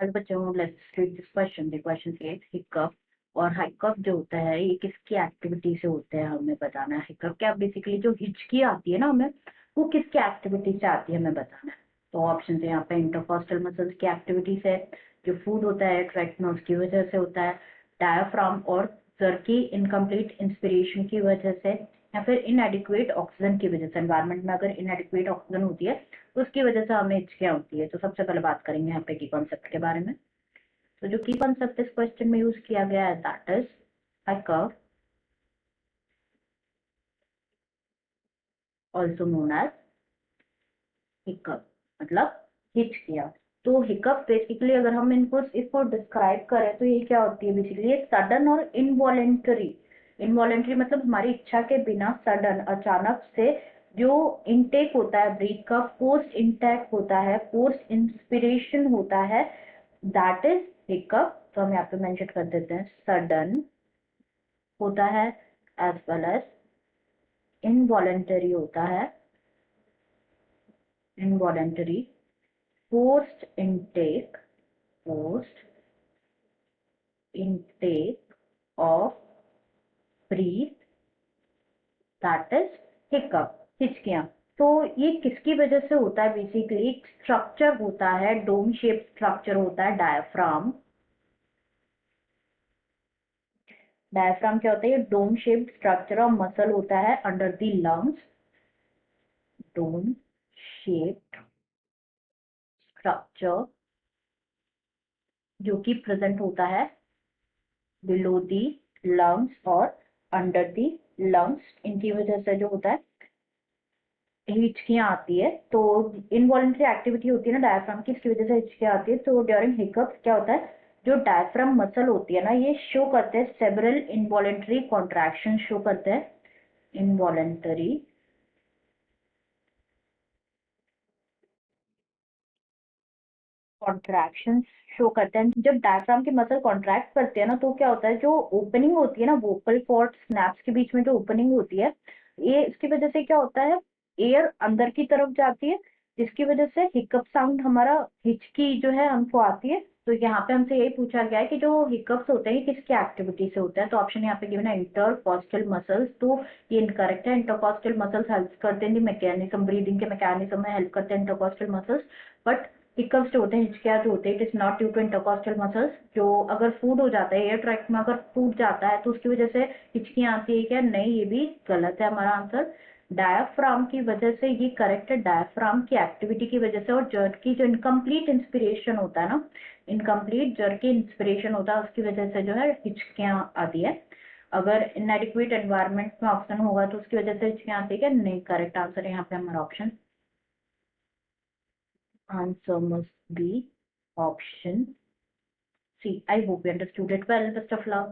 Hello बच्चों, let's read this question. The question is hiccup. और hiccup जो होता है ये किसकी एक्टिविटी से होते हैं हमें बताना है। हिकअप क्या बेसिकली जो हिचकी आती है ना हमें, वो किसकी एक्टिविटी से आती है हमें बताना है। तो ऑप्शन है यहाँ पे इंटरकॉस्टल मसल्स की एक्टिविटी से, जो फूड होता है ट्रैक में उसकी वजह से होता है, डायाफ्राम और सर की इनकम्प्लीट इंस्पिरेशन की वजह से, या फिर इनएडिक्वेट ऑक्सीजन की वजह से। एनवायरमेंट में अगर इनएडिक्वेट ऑक्सीजन होती है तो उसकी वजह से हमें हिचकियाँ होती है। तो सबसे पहले बात करेंगे यहाँ पे की कॉन्सेप्ट के बारे में। तो जो की कॉन्सेप्ट इस क्वेश्चन में यूज किया गया है that is hiccup, also known as hiccup, मतलब हिचकियाँ। तो हिकअप बेसिकली अगर हम इसको डिस्क्राइब करें तो ये क्या होती है बेसिकली, सडन और इनवॉलेंटरी। इनवॉलेंटरी मतलब हमारी इच्छा के बिना सडन अचानक से जो इनटेक होता है ब्रीथ का, पोस्ट इनटेक होता है, पोस्ट इंस्पिरेशन होता है, दैट इज हिकअप। तो हम यहाँ पे मेंशन कर देते हैं सडन होता है एज वेल एज इनवॉलेंटरी होता है, involuntary, post intake, post intake of breath, that is hiccup, हिचकियां। तो ये किसकी वजह से होता है बेसिकली, स्ट्रक्चर होता है, डोम शेप स्ट्रक्चर होता है डायफ्राम। डायफ्राम क्या होता है, ये डोम शेप्ड स्ट्रक्चर और मसल होता है under the lungs, dome shaped structure जो कि प्रेजेंट होता है बिलो दी लंग्स और अंडर दी लंग्स। इनकी वजह से जो होता है हिचकियां आती है। तो इनवॉलेंट्री एक्टिविटी होती है ना डायफ्राम की, इसकी वजह से हिचकियां आती है। तो ड्यूरिंग हिकअप्स क्या होता है, जो डायफ्राम मसल होती है ना ये शो करते हैं सेवरल इनवॉलेंट्री कॉन्ट्रैक्शन, शो करते हैं इनवॉलेंटरी कॉन्ट्रैक्शन शो करते हैं। जब डायफ्राम की मसल कॉन्ट्रैक्ट करते हैं ना तो क्या होता है, जो ओपनिंग होती है ना वोकल कॉर्ड स्नैप्स के बीच में जो ओपनिंग होती है, ये इसकी वजह से क्या होता है, एयर अंदर की तरफ जाती है, जिसकी वजह से हिकअप साउंड हमारा, हिचकी जो है हमको आती है। तो यहाँ पे हमसे यही पूछा गया है कि जो हिकअप्स होते हैं किसकी एक्टिविटी से होता है। तो ऑप्शन यहाँ पे गिवन है इंटरकॉस्टल मसल्स। तो ये इनकरेक्ट है। इंटरकॉस्टल मसल्स हेल्प करते हैं मैकेनिज्म, ब्रीदिंग के मैकेनिज्म में हेल्प करते हैं इंटरकॉस्टल मसल्स। बट हिकअप्स जो होते हैं, हिचकियाँ जो होते हैं, it is not due to intercostal muscles. जो अगर फूड हो जाता है एयर ट्रैक्ट में, अगर फूड जाता है तो उसकी वजह से हिचकियाँ आती है क्या, नहीं, ये भी गलत है हमारा आंसर। डायाफ्राम की वजह से ये करेक्ट है, डायाफ्राम की एक्टिविटी की वजह से। और जर्क की जो इनकम्प्लीट इंस्पिरेशन होता है ना, इनकम्प्लीट जर्क की इंस्पिरेशन होता है, उसकी वजह से जो है हिचकियाँ आती है। अगर इनएडिक्वेट एनवायरमेंट में ऑप्शन होगा तो उसकी वजह से हिचकियाँ आती है क्या, नहीं, करेक्ट आंसर है यहाँ पे हमारा option. Answer must be option C. I hope you understood it well. Best of luck.